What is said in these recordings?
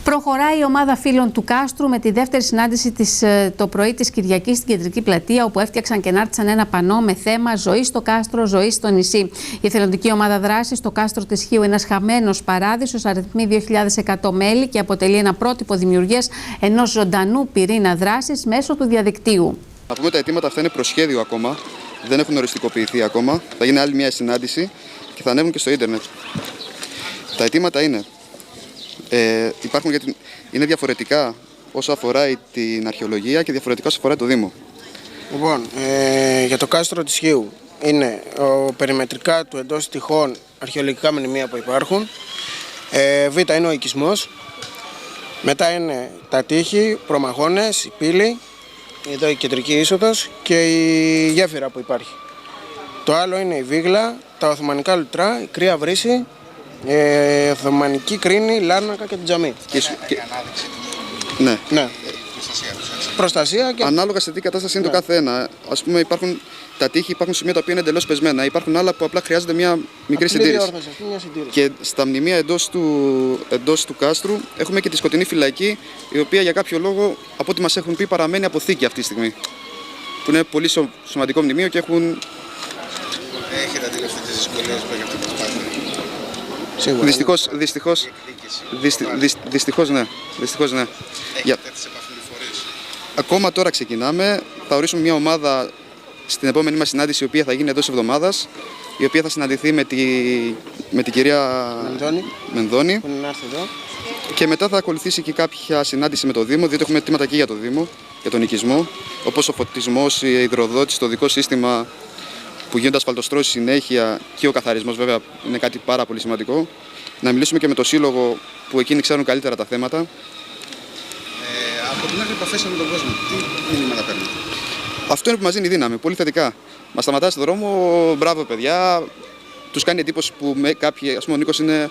Προχωράει η ομάδα φίλων του Κάστρου με τη δεύτερη συνάντηση το πρωί της Κυριακής στην Κεντρική Πλατεία, όπου έφτιαξαν και ενάρτησαν ένα πανό με θέμα «Ζωή στο Κάστρο, ζωή στο νησί». Η εθελοντική ομάδα δράσης στο Κάστρο της Χίου είναι ένας χαμένος παράδεισος, αριθμεί 2.100 μέλη και αποτελεί ένα πρότυπο δημιουργίας ενός ζωντανού πυρήνα δράσης μέσω του διαδικτύου. Να πούμε τα αιτήματα αυτά είναι προσχέδιο ακόμα, δεν έχουν οριστικοποιηθεί ακόμα. Θα γίνει άλλη μια συνάντηση και θα ανέβουν και στο ίντερνετ. Τα αιτήματα είναι. Είναι διαφορετικά όσο αφορά την αρχαιολογία και διαφορετικά όσο αφορά το Δήμο. Λοιπόν, για το κάστρο της Χίου είναι περιμετρικά του εντός τυχών αρχαιολογικά μνημεία που υπάρχουν. Β είναι ο οικισμός. Μετά είναι τα τείχη, προμαχώνες, η πύλη, εδώ η κεντρική είσοδος και η γέφυρα που υπάρχει. Το άλλο είναι η βίγλα, τα οθωμανικά λουτρά, η κρύα βρύση, Οθωμανική κρίνη, Λάρνακα και την τζαμί. Ναι. Προστασία και... Ανάλογα σε τι κατάσταση είναι το κάθε ένα. Ας πούμε, υπάρχουν τα τείχη, υπάρχουν σημεία τα οποία είναι εντελώς πεσμένα. Υπάρχουν άλλα που απλά χρειάζεται μια μικρή συντήρηση. Και στα μνημεία εντός του κάστρου έχουμε και τη σκοτεινή φυλακή, η οποία για κάποιο λόγο, από ό,τι μας έχουν πει, παραμένει αποθήκη αυτή τη στιγμή. Που είναι πολύ σημαντικό μνημείο και έχουν. Έχετε αντιληφθεί τις δυσκολίες που έχει αυτή η προσπάθεια? Σίγουρα. Δυστυχώς ναι. Έχετε έρθει σε επαφή με φορείς? Ακόμα τώρα ξεκινάμε. Θα ορίσουμε μια ομάδα στην επόμενη μας συνάντηση, η οποία θα γίνει εντός εβδομάδας, η οποία θα συναντηθεί με την κυρία Μενδώνη. Που είναι να έρθει εδώ. Και μετά θα ακολουθήσει και κάποια συνάντηση με το Δήμο, διότι έχουμε αιτήματα και για το Δήμο, για τον οικισμό, όπως ο φωτισμός, η υδροδότηση, το δικό σύστημα που γίνονται ασφαλτοστρώσεις συνέχεια και ο καθαρισμός, βέβαια, είναι κάτι πάρα πολύ σημαντικό. Να μιλήσουμε και με το Σύλλογο, που εκείνοι ξέρουν καλύτερα τα θέματα. Από την άλλη, επαφές με τον κόσμο, τι μηνύματα παίρνετε? Αυτό είναι που μας δίνει δύναμη, πολύ θετικά. Μας σταματάει στον δρόμο, μπράβο παιδιά, τους κάνει εντύπωση που κάποιοι, ας πούμε, ο Νίκος είναι.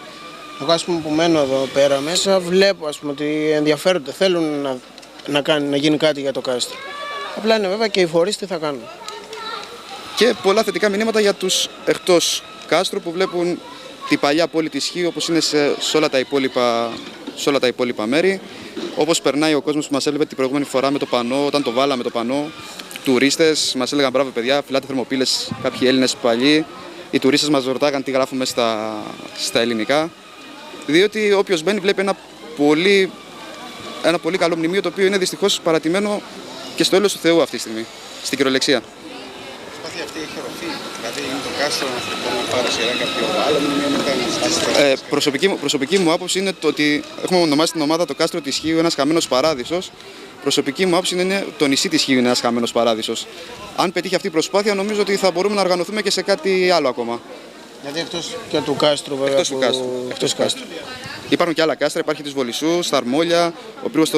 Εγώ, ας πούμε, που μένω εδώ πέρα μέσα, βλέπω, ας πούμε, ότι ενδιαφέρονται, θέλουν να γίνει κάτι για το κάστρο. Απλά είναι βέβαια και οι φορείς τι θα κάνουν. Και πολλά θετικά μηνύματα για τους εκτός κάστρου που βλέπουν την παλιά πόλη της Χίου όπως είναι σε όλα τα υπόλοιπα μέρη. Όπως περνάει ο κόσμος που μας έβλεπε την προηγούμενη φορά με το πανό, όταν το βάλαμε το πανό. Τουρίστες μας έλεγαν μπράβο παιδιά, φυλάτε θερμοπύλες, κάποιοι Έλληνες παλιοί. Οι τουρίστες μας ρωτάγαν τι γράφουμε στα ελληνικά. Διότι όποιος μπαίνει βλέπει ένα πολύ καλό μνημείο, το οποίο είναι δυστυχώς παρατημένο και στο έλεος του Θεού αυτή τη στιγμή, στην κυριολεξία. Η προσπάθεια αυτή έχει οροφή, δηλαδή είναι το κάστρο να πάρει σειρά κάποιο άλλο μνημείο μετά. Προσωπική μου άποψη είναι το ότι έχουμε ονομάσει την ομάδα το κάστρο της Χίου ένας χαμένος παράδεισος. Προσωπική μου άποψη είναι το νησί της Χίου είναι ένας χαμένος παράδεισος. Αν πετύχει αυτή η προσπάθεια, νομίζω ότι θα μπορούμε να οργανωθούμε και σε κάτι άλλο ακόμα. Δηλαδή εκτός και του κάστρου, βέβαια. Εκτός του κάστρου. Υπάρχουν και άλλα κάστρα, υπάρχει της Βολισσού, στα Αρμόλια, ο Πρίγος